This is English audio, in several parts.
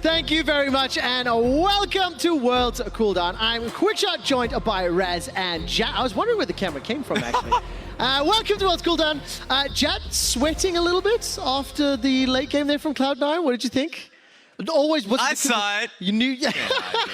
Thank you very much, and welcome to Worlds Cooldown. I'm QuickShot, joined by Raz and Jat. I was wondering where the camera came from, actually. Welcome to Worlds Cooldown. Jat, sweating a little bit after the late game there from Cloud9. What did you think? Always was. I saw it. You knew. Yeah,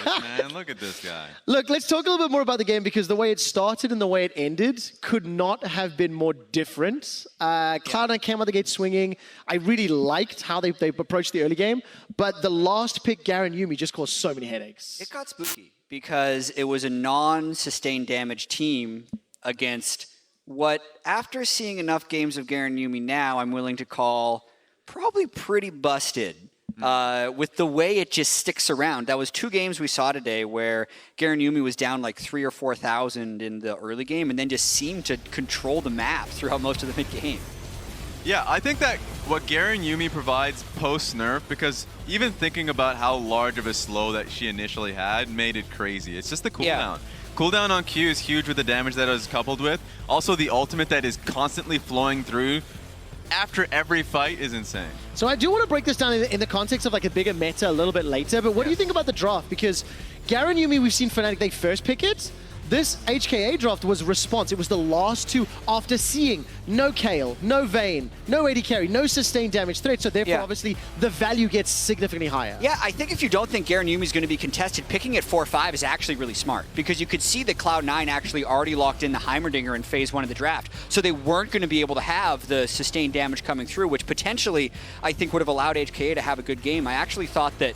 man, look at this guy. Look, let's talk a little bit more about the game, because the way it started and the way it ended could not have been more different. Cloud9 came out the gate swinging. I really liked how they approached the early game, but the last pick, Garen Yuumi, just caused so many headaches. It got spooky because it was a non-sustained damage team against what, after seeing enough games of Garen Yuumi now, I'm willing to call probably pretty busted. With the way it just sticks around. That was 2 games we saw today where Garen Yuumi was down like 3,000 or 4,000 in the early game and then just seemed to control the map throughout most of the mid-game. Yeah, I think that what Garen Yuumi provides post-nerf, because even thinking about how large of a slow that she initially had made it crazy. It's just the cooldown. Yeah. Cooldown on Q is huge with the damage that it was coupled with. Also, the ultimate that is constantly flowing through after every fight is insane. So I do want to break this down in the context of like a bigger meta a little bit later, but what do you think about the draft? Because Garen Yuumi, we've seen Fnatic, they first pick it. This HKA draft was response. It was the last 2 after seeing no Kayle, no Vayne, no AD carry, no sustained damage threat, so therefore obviously the value gets significantly higher. Yeah, I think if you don't think Garen Yuumi is going to be contested, picking at 4-5 is actually really smart, because you could see that Cloud9 actually already locked in the Heimerdinger in phase 1 of the draft, so they weren't going to be able to have the sustained damage coming through, which potentially I think would have allowed HKA to have a good game. I actually thought that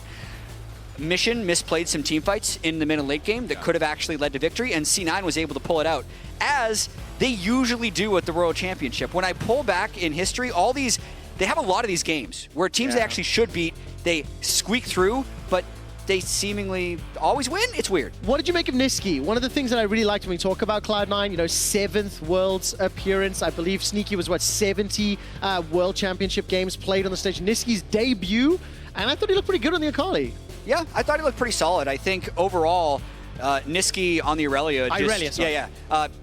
Mission misplayed some team fights in the mid and late game that could have actually led to victory, and C9 was able to pull it out, as they usually do at the World Championship. When I pull back in history, they have a lot of these games where teams they actually should beat, they squeak through, but they seemingly always win. It's weird. What did you make of Nisqy? One of the things that I really liked when we talk about Cloud9, you know, 7th Worlds appearance. I believe Sneaky was, what, 70 World Championship games played on the stage. Nisqy's debut, and I thought he looked pretty good on the Akali. Yeah, I thought he looked pretty solid. I think overall, Nisqy on the Irelia,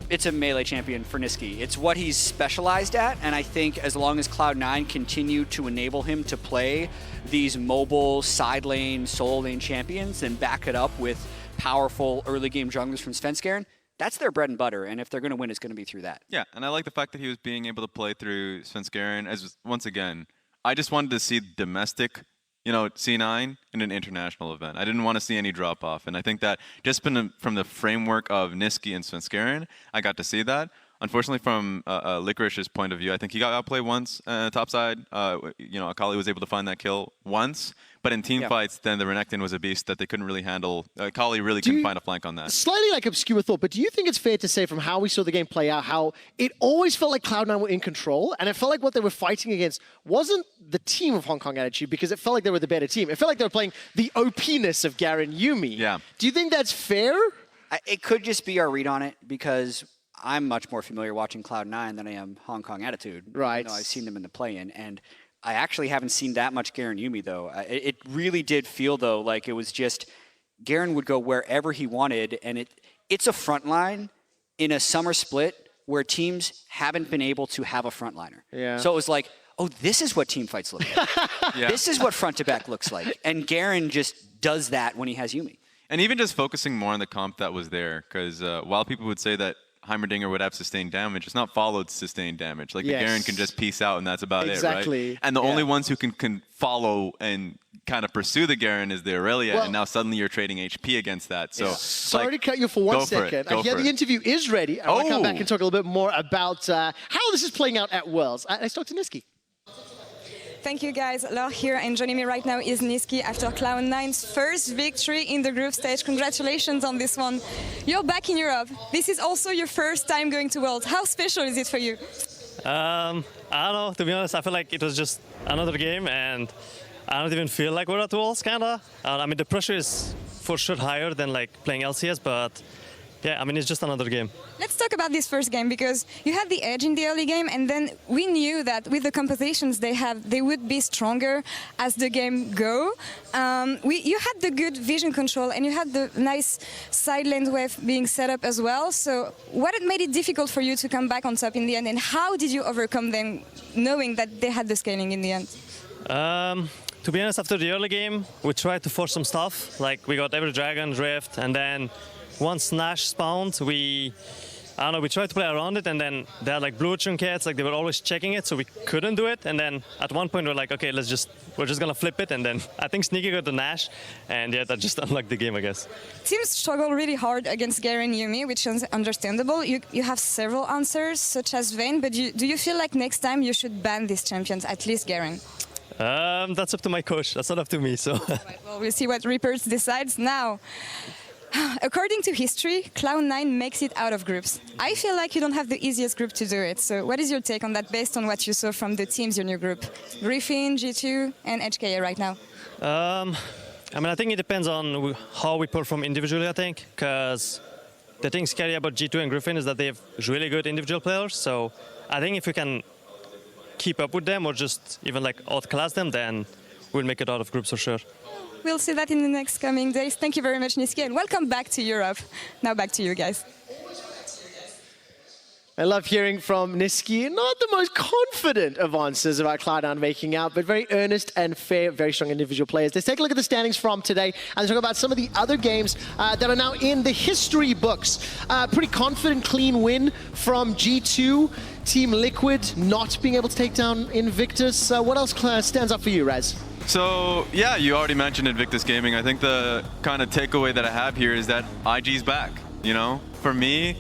it's a melee champion for Nisqy. It's what he's specialized at, and I think as long as Cloud9 continue to enable him to play these mobile side lane, solo lane champions and back it up with powerful early game junglers from Svenskeren, that's their bread and butter, and if they're going to win, it's going to be through that. Yeah, and I like the fact that he was being able to play through Svenskeren, as once again, I just wanted to see domestic, you know, C9 in an international event. I didn't want to see any drop-off, and I think that just from the framework of Nisqy and Svenskeren, I got to see that. Unfortunately, from Licorice's point of view, I think he got outplayed once topside. You know, Akali was able to find that kill once, but in team fights, then the Renekton was a beast that they couldn't really handle. Akali really couldn't find a flank on that. Slightly like obscure thought, but do you think it's fair to say from how we saw the game play out, how it always felt like Cloud9 were in control, and it felt like what they were fighting against wasn't the team of Hong Kong Attitude, because it felt like they were the better team. It felt like they were playing the OP-ness of Garen Yuumi. Yeah. Do you think that's fair? It could just be our read on it, because I'm much more familiar watching Cloud9 than I am Hong Kong Attitude. Right. You know, I've seen them in the play-in, and I actually haven't seen that much Garen Yuumi, though. It really did feel, though, like it was just Garen would go wherever he wanted, and it's a front line in a summer split where teams haven't been able to have a frontliner. Yeah. So it was like, oh, this is what team fights look like. This is what front to back looks like. And Garen just does that when he has Yuumi. And even just focusing more on the comp that was there, because while people would say that Heimerdinger would have sustained damage, it's not followed sustained damage. Like the Garen can just peace out and that's about it, right? And the only ones who can follow and kind of pursue the Garen is the Irelia, and now suddenly you're trading HP against that. So sorry to cut you for 1 second. I hear the interview is ready. I want to come back and talk a little bit more about how this is playing out at Worlds. Let's talk to Nisqy. Thank you guys. Laure here, and joining me right now is Nisqy after Cloud9's first victory in the group stage. Congratulations on this one. You're back in Europe. This is also your first time going to Worlds. How special is it for you? I don't know, to be honest. I feel like it was just another game, and I don't even feel like we're at Worlds, kinda. I mean, the pressure is for sure higher than like playing LCS, but yeah, I mean, it's just another game. Let's talk about this first game, because you had the edge in the early game, and then we knew that with the compositions they have, they would be stronger as the game go. You had the good vision control, and you had the nice side lane wave being set up as well. So what made it difficult for you to come back on top in the end, and how did you overcome them, knowing that they had the scaling in the end? to be honest, after the early game, we tried to force some stuff. Like, we got every dragon, drift, and then once Nash spawned, we tried to play around it, and then they had like blue trinkets, like they were always checking it, so we couldn't do it. And then at one point we're like, okay, we're just gonna flip it. And then I think Nisqy got the Nash, and yeah, that just unlocked the game, I guess. Teams struggle really hard against Garen Yuumi, which is understandable. You have several answers, such as Vayne, but do you feel like next time you should ban these champions, at least Garen? That's up to my coach. That's not up to me. So. Right, well, we'll see what Reapers decides now. According to history, Cloud9 makes it out of groups. I feel like you don't have the easiest group to do it. So what is your take on that based on what you saw from the teams in your group? Griffin, G2, and HKA right now. I mean, I think it depends on how we perform individually, I think, because the thing scary about G2 and Griffin is that they have really good individual players. So I think if we can keep up with them or just even like outclass them, then we'll make it out of groups for sure. We'll see that in the next coming days. Thank you very much, Nisqy, and welcome back to Europe. Now back to you guys. I love hearing from Nisqy. Not the most confident of answers about Cloud9 making out, but very earnest and fair, very strong individual players. Let's take a look at the standings from today and talk about some of the other games that are now in the history books. Pretty confident, clean win from G2. Team Liquid not being able to take down Invictus. What else stands up for you, Raz? So, yeah, you already mentioned Invictus Gaming. I think the kind of takeaway that I have here is that IG's back, you know? For me,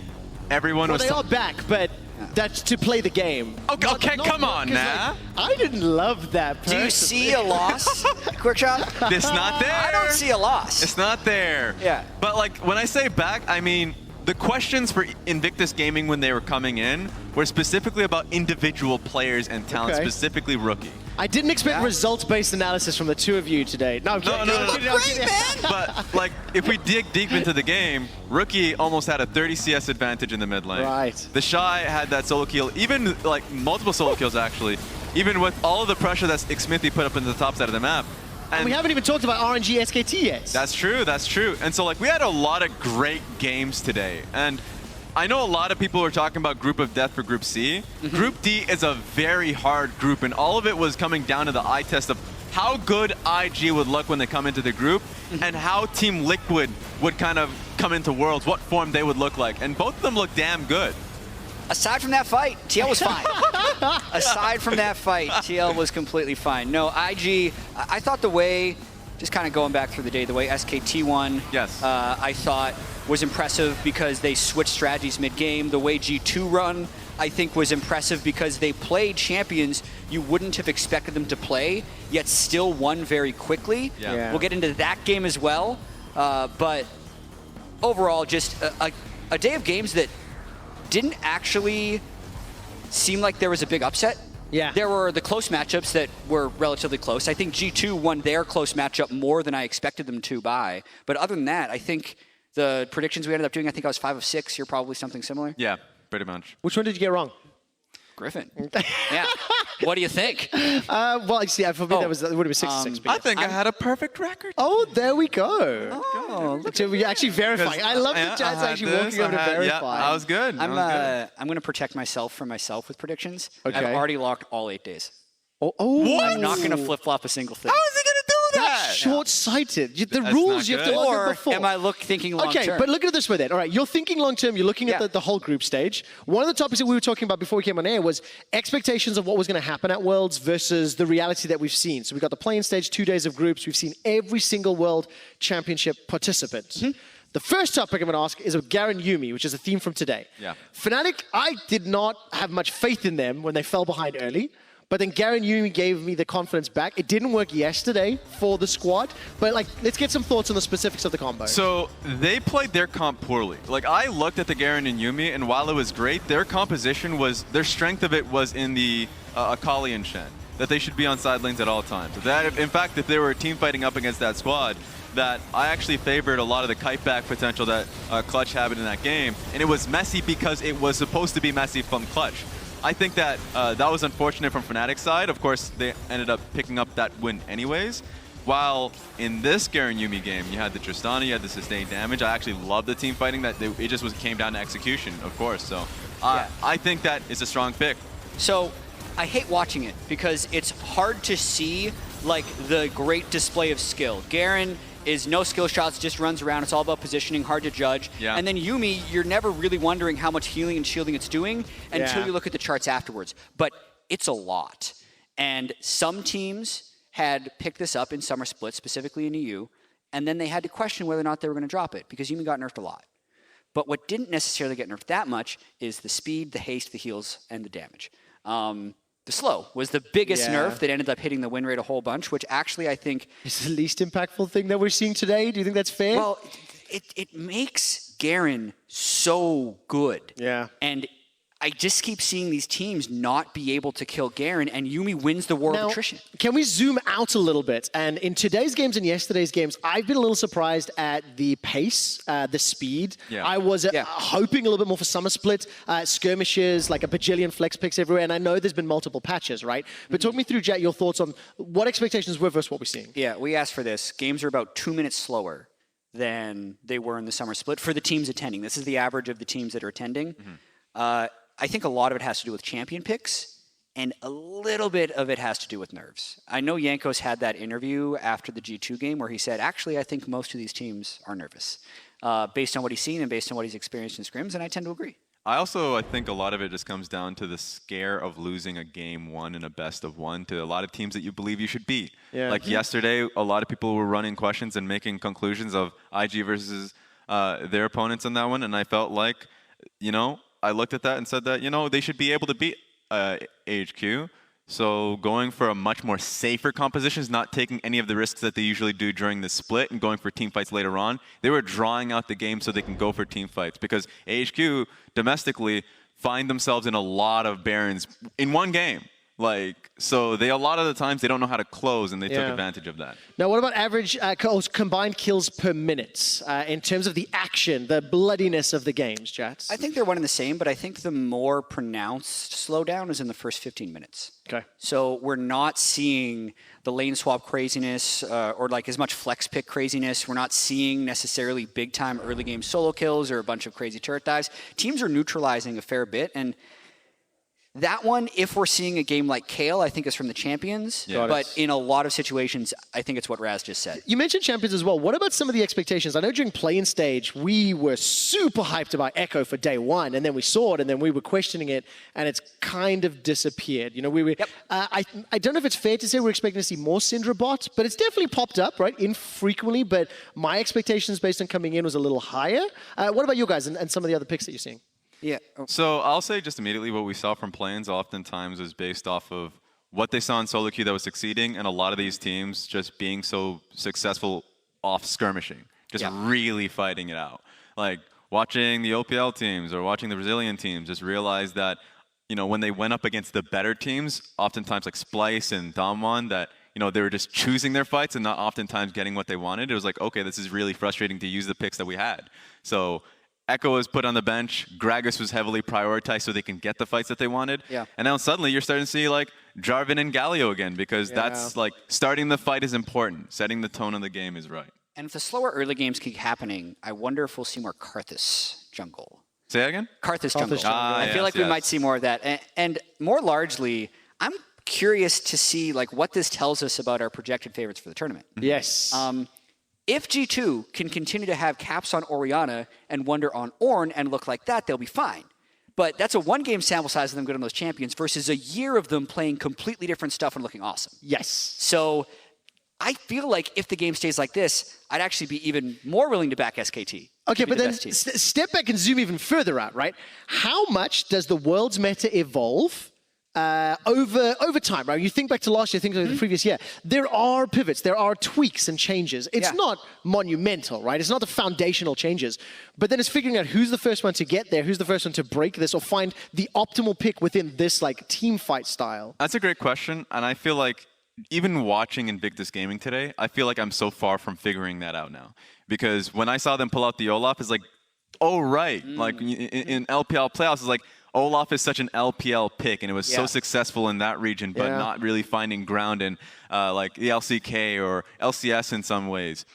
everyone was... Well, they are back, but that's to play the game. Okay, come on, now. Like, I didn't love that personally. Do you see a loss, Quickshot? It's not there. I don't see a loss. It's not there. Yeah. But, like, when I say back, I mean... The questions for Invictus Gaming when they were coming in were specifically about individual players and talent, specifically Rookie. I didn't expect results-based analysis from the two of you today. No. But, like, if we dig deep into the game, Rookie almost had a 30 CS advantage in the mid lane. Right. The Shy had that solo kill, even, like, multiple solo kills, actually. Even with all of the pressure that Xmithy put up into the top side of the map. And we haven't even talked about RNG SKT yet. That's true, that's true. And so, like, we had a lot of great games today. And I know a lot of people are talking about Group of Death for Group C. Group D is a very hard group, and all of it was coming down to the eye test of how good IG would look when they come into the group, and how Team Liquid would kind of come into Worlds, what form they would look like. And both of them look damn good. Aside from that fight, TL was fine. Aside from that fight, TL was completely fine. No, IG, I thought the way, just kind of going back through the day, the way SKT won, yes, I thought was impressive because they switched strategies mid-game. The way G2 run, I think, was impressive because they played champions you wouldn't have expected them to play, yet still won very quickly. Yeah. We'll get into that game as well. But overall, just a day of games that didn't actually seem like there was a big upset. Yeah. There were the close matchups that were relatively close. I think G2 won their close matchup more than I expected them to by. But other than that, I think the predictions we ended up doing, I think I was 5 of 6. You're probably something similar. Yeah, pretty much. Which one did you get wrong? Griffin. Yeah. What do you think? Well, actually, for me, that would have been 6 to 6. I think I had a perfect record. Oh, there we go. Oh, So we actually verifying. I love the chat's actually walking over to verify. Yeah, I was good. I'm going to protect myself from myself with predictions. Okay. I've already locked all 8 days. Oh, What? I'm not going to flip-flop a single thing. How is he going to do that? That's short-sighted. The That's rules not you have to good. look at Or before. am I thinking long-term? Okay, but look at it this way then. All right, you're thinking long-term. You're looking at the whole group stage. One of the topics that we were talking about before we came on air was expectations of what was going to happen at Worlds versus the reality that we've seen. So we got the playing stage, 2 days of groups. We've seen every single World Championship participant. The first topic I'm going to ask is of Garen Yuumi, which is a theme from today. Yeah. Fnatic, I did not have much faith in them when they fell behind early. But then Garen Yuumi gave me the confidence back. It didn't work yesterday for the squad, but like, let's get some thoughts on the specifics of the combo. So they played their comp poorly. Like, I looked at the Garen and Yuumi, and while it was great, their composition was, their strength of it was in the Akali and Shen, that they should be on side lanes at all times. That, in fact, if they were team fighting up against that squad, that I actually favored a lot of the kite back potential that Clutch had in that game, and it was messy because it was supposed to be messy from Clutch. I think that that was unfortunate from Fnatic's side. Of course, they ended up picking up that win anyways. While in this Garen Yuumi game, you had the Tristana, you had the sustained damage. I actually love the team fighting. That it just came down to execution, of course. So I think that is a strong pick. So I hate watching it because it's hard to see like the great display of skill. Garen is no skill shots, just runs around. It's all about positioning, hard to judge. Yeah. And then Yuumi, you're never really wondering how much healing and shielding it's doing until Yeah. you look at the charts afterwards. But it's a lot. And some teams had picked this up in Summer Split, specifically in EU, and then they had to question whether or not they were going to drop it because Yuumi got nerfed a lot. But what didn't necessarily get nerfed that much is the speed, the haste, the heals, and the damage. The slow was the biggest Yeah. nerf that ended up hitting the win rate a whole bunch, which actually I think, It's the least impactful thing that we're seeing today. Do you think that's fair? well, it makes Garen so good. Yeah. And I just keep seeing these teams not be able to kill Garen, and Yuumi wins the war Now, of attrition. can we zoom out a little bit? And in today's games and yesterday's games, I've been a little surprised at the pace, the speed. Yeah. I was Yeah. hoping a little bit more for Summer Split, skirmishes, like a bajillion flex picks everywhere. And I know there's been multiple patches, right? But talk me through, Jack, your thoughts on what expectations were versus what we're seeing. Yeah, we asked for this. Games are about 2 minutes slower than they were in the Summer Split for the teams attending. This is the average of the teams that are attending. I think a lot of it has to do with champion picks, and a little bit of it has to do with nerves. I know Jankos had that interview after the G2 game where he said, actually, I think most of these teams are nervous based on what he's seen and based on what he's experienced in scrims, and I tend to agree. I think a lot of it just comes down to the scare of losing a game one in a best of one to a lot of teams that you believe you should beat. Yeah. Like yesterday, a lot of people were running questions and making conclusions of IG versus their opponents on that one, and I felt like, I looked at that and said that, they should be able to beat AHQ. So going for a much more safer composition is not taking any of the risks that they usually do during the split and going for team fights later on. They were drawing out the game so they can go for team fights because AHQ domestically find themselves in a lot of Barons in one game. So a lot of the times they don't know how to close, and they took advantage of that. Now, what about average combined kills per minute in terms of the action, the bloodiness of the games, Jats? I think they're one and the same, but I think the more pronounced slowdown is in the first 15 minutes. Okay. So we're not seeing the lane swap craziness or like as much flex pick craziness. We're not seeing necessarily big time early game solo kills or a bunch of crazy turret dives. Teams are neutralizing a fair bit, and that one, if we're seeing a game like Kale, I think is from the champions. Yeah. But in a lot of situations, I think it's what Raz just said. You mentioned champions as well. What about some of the expectations? I know during play-in stage, we were super hyped about Echo for day one, and then we saw it, and then we were questioning it, and it's kind of disappeared. We were. Yep. I don't know if it's fair to say we're expecting to see more Syndra bot, but it's definitely popped up, right, infrequently. But my expectations based on coming in was a little higher. What about you guys and some of the other picks that you're seeing? Yeah. So I'll say just immediately what we saw from play-ins oftentimes was based off of what they saw in solo queue that was succeeding, and a lot of these teams just being so successful off skirmishing, just really fighting it out. Like watching the OPL teams or watching the Brazilian teams, just realize that, when they went up against the better teams, oftentimes like Splice and Damwon, that they were just choosing their fights and not oftentimes getting what they wanted. It was like, okay, this is really frustrating to use the picks that we had. So Echo was put on the bench. Gragas was heavily prioritized so they can get the fights that they wanted. Yeah. And now suddenly you're starting to see like Jarvan and Galio again because that's like starting the fight is important. Setting the tone of the game is right. And if the slower early games keep happening, I wonder if we'll see more Karthus jungle. Say that again? Karthus jungle. jungle. I feel like we might see more of that. And more largely, I'm curious to see like what this tells us about our projected favorites for the tournament. Yes. If G2 can continue to have caps on Orianna and Wonder on Ornn and look like that, they'll be fine. But that's a one-game sample size of them good on those champions versus a year of them playing completely different stuff and looking awesome. Yes. So I feel like if the game stays like this, I'd actually be even more willing to back SKT. Okay, to be but the then best team. step back and zoom even further out, right? How much does the world's meta evolve over time, right? You think back to last year, think of the previous year. There are pivots, there are tweaks and changes. It's not monumental, right? It's not the foundational changes. But then it's figuring out who's the first one to get there, who's the first one to break this, or find the optimal pick within this like team fight style. That's a great question, and I feel like even watching Invictus Gaming today, I feel like I'm so far from figuring that out now. Because when I saw them pull out the Olaf, it's like, oh right, like in LPL playoffs, it's like, Olaf is such an LPL pick, and it was so successful in that region, but not really finding ground in like the LCK or LCS in some ways.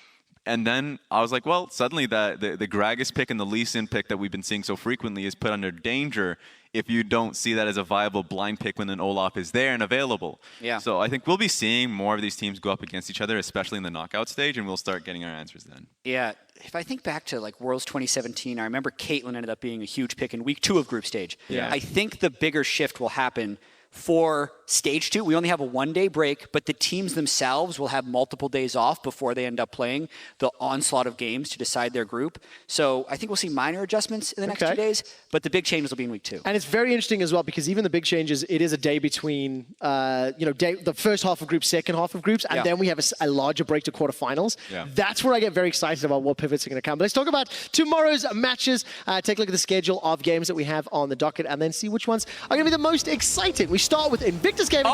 And then I was like, well, suddenly the Gragas pick and the Lee Sin pick that we've been seeing so frequently is put under danger if you don't see that as a viable blind pick when an Olaf is there and available. Yeah. So I think we'll be seeing more of these teams go up against each other, especially in the knockout stage, and we'll start getting our answers then. Yeah, if I think back to like Worlds 2017, I remember Caitlyn ended up being a huge pick in week 2 of group stage. Yeah. I think the bigger shift will happen for stage 2. We only have a 1-day break, but the teams themselves will have multiple days off before they end up playing the onslaught of games to decide their group. So I think we'll see minor adjustments in the next 2 days, but the big changes will be in week 2. And it's very interesting as well because even the big changes, it is a day between, the first half of groups, second half of groups, and then we have a larger break to quarterfinals. Yeah. That's where I get very excited about what pivots are going to come. But let's talk about tomorrow's matches. Take a look at the schedule of games that we have on the docket and then see which ones are going to be the most exciting. We start with Invictus Gaming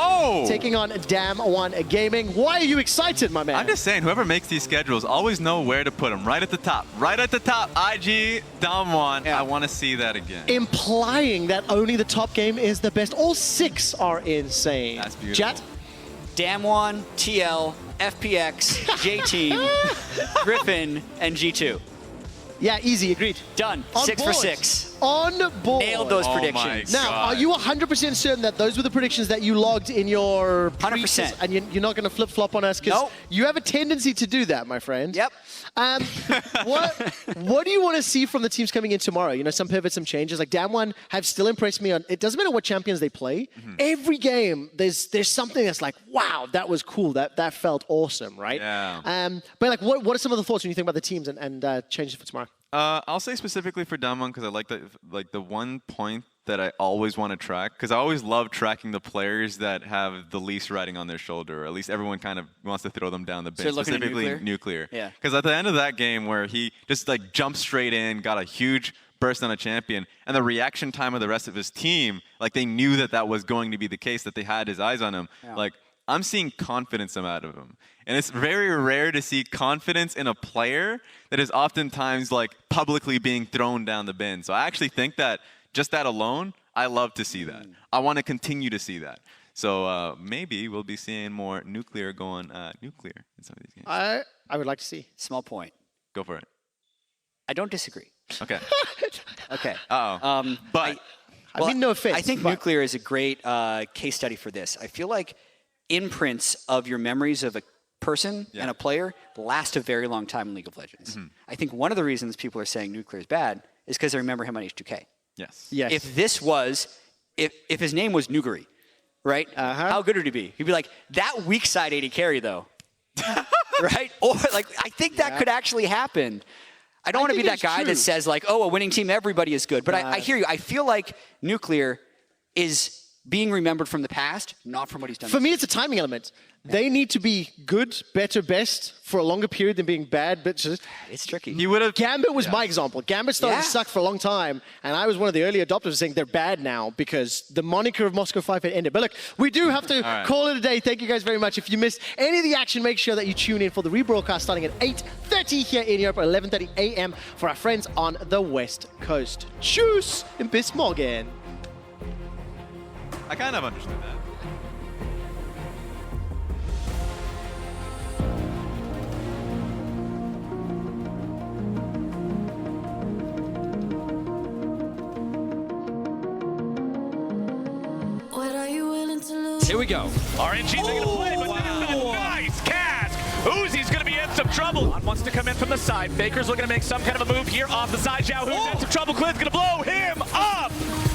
taking on Dam1 Gaming. Why are you excited, my man? I'm just saying, whoever makes these schedules always know where to put them. Right at the top. Right at the top. IG, Dam1. Yeah. I want to see that again. Implying that only the top game is the best. All 6 are insane. That's beautiful. Chat? Dam1, TL, FPX, J-Team, Griffin, and G2. Yeah, easy. Agreed. Done. On 6 for board. 6. On board. Nailed those Oh my predictions. Now, God. are you 100% certain that those were the predictions that you logged in your 100%. And you're not going to flip-flop on us? Because Nope. you have a tendency to do that, my friend. Yep. What do you want to see from the teams coming in tomorrow? You know, some pivots, some changes. Like Dam1 have still impressed me on, it doesn't matter what champions they play. Every game, there's something that's like, wow, that was cool. That felt awesome, right? Yeah. But like, what are some of the thoughts when you think about the teams and changes for tomorrow? I'll say specifically for Dam1 because I like the one point that I always want to track, because I always love tracking the players that have the least riding on their shoulder, or at least everyone kind of wants to throw them down the bench, you're looking at specifically Nuclear? Nuclear. Yeah. Because at the end of that game where he just like jumped straight in, got a huge burst on a champion, and the reaction time of the rest of his team, like they knew that was going to be the case, that they had his eyes on him. Yeah. Like, I'm seeing confidence come out of him. And it's very rare to see confidence in a player that is oftentimes like publicly being thrown down the bin. So I actually think that just that alone, I love to see that. I want to continue to see that. So maybe we'll be seeing more Nuclear going nuclear in some of these games. I would like to see. Small point. Go for it. I don't disagree. Okay. Okay. Uh-oh. But I mean, no offense. I think but- Nuclear is a great case study for this. I feel like imprints of your memories of a person and a player last a very long time in League of Legends. I think one of the reasons people are saying Nuclear is bad is because they remember him on H2K. yes. Yes. If this was, if his name was Nuguri, right? How good would he be? He'd be like, that weak side AD carry though, right? Or like, I think that could actually happen. I don't want to be think that it's guy true. that says like, oh, a winning team, everybody is good. But I hear you. I feel like Nuclear is being remembered from the past, not from what he's done. For me, it's a timing element. They need to be good, better, best for a longer period than being bad. But just, It's tricky. He would have. Gambit was my example. Gambit started to Yeah. suck for a long time, and I was one of the early adopters saying they're bad now because the moniker of Moscow 5 had ended. But look, we do have to call it a day. Thank you guys very much. If you missed any of the action, make sure that you tune in for the rebroadcast starting at 8:30 here in Europe, 11:30 a.m. for our friends on the West Coast. Tschüss and bis morgen. I kind of understood that. What are you willing to lose? Here we go. RNG's are going to play, but that's a nice cask. Uzi's going to be in some trouble. Juan wants to come in from the side. Faker's looking to make some kind of a move here off the side. Xiao Hu's in some trouble. Clint's going to blow him up.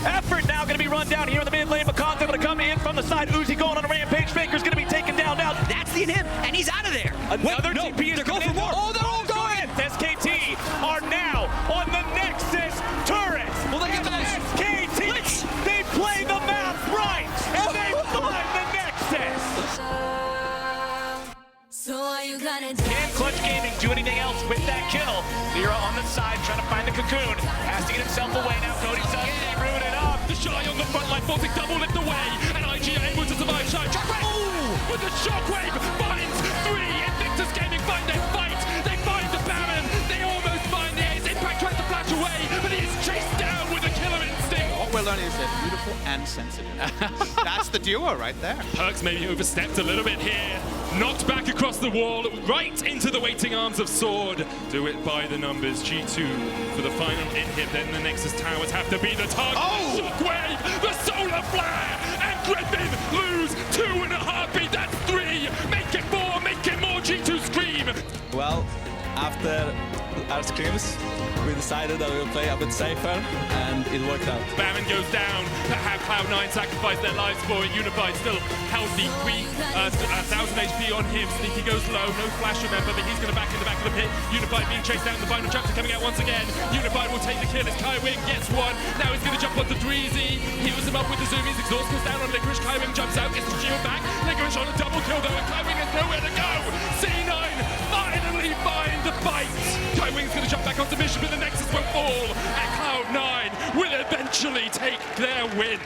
Effort now going to be run down here in the mid lane. McConn's able to come in from the side. Uzi going on a rampage. Faker's going to be taken down now. That's the him, and he's out of there. Another TP is going for more. Oh, they're all going. SKT are now on the Nexus turret. Well, they got the SKT, they play the math right, and they find the Nexus. So are you gonna do? Can Clutch Gaming do anything else with that kill? Lyra on the side trying to find the cocoon. Has to get himself away now. Cody's up. They ruin it up. The Shy on the front line, Baltic double lift away, and IGA able to survive Shy. Oh, with the shockwave, finds 3, Invictus Gaming find their fight. They find the Baron, they almost find the ace. Impact tries to flash away, but he is chased down with a killer instinct. What we're learning is they're beautiful and sensitive. That's the duo right there. Perks maybe overstepped a little bit here. Knocked back across across the wall, right into the waiting arms of Sword. Do it by the numbers. G2 for the final hit. Then the Nexus towers have to be the target. Oh! Shockwave, the solar flare, and Griffin lose 2 in a heartbeat. That's 3. Make it 4. Make it more. G2 scream. Well, after our scrims, we decided that we would play a bit safer, and it worked out. Baron goes down. Have Cloud9 sacrifice their lives for it. Unified still healthy. 1,000 HP on him. Nisqy goes low. No flash, remember, but he's going to back in the back of the pit. Unified being chased down. The final chapter coming out once again. Unified will take the kill as Kaiwing gets one. Now he's going to jump onto Dreezy. Heals him up with the zoomies. Exhaust goes down on Licorice. Kaiwing jumps out, gets the shield back. Licorice on a double kill though, and Kaiwing has nowhere to go. C9 finally find the fight. Kaiwing's going to jump back onto mission, but the Nexus won't fall. And Cloud9 will eventually take their win.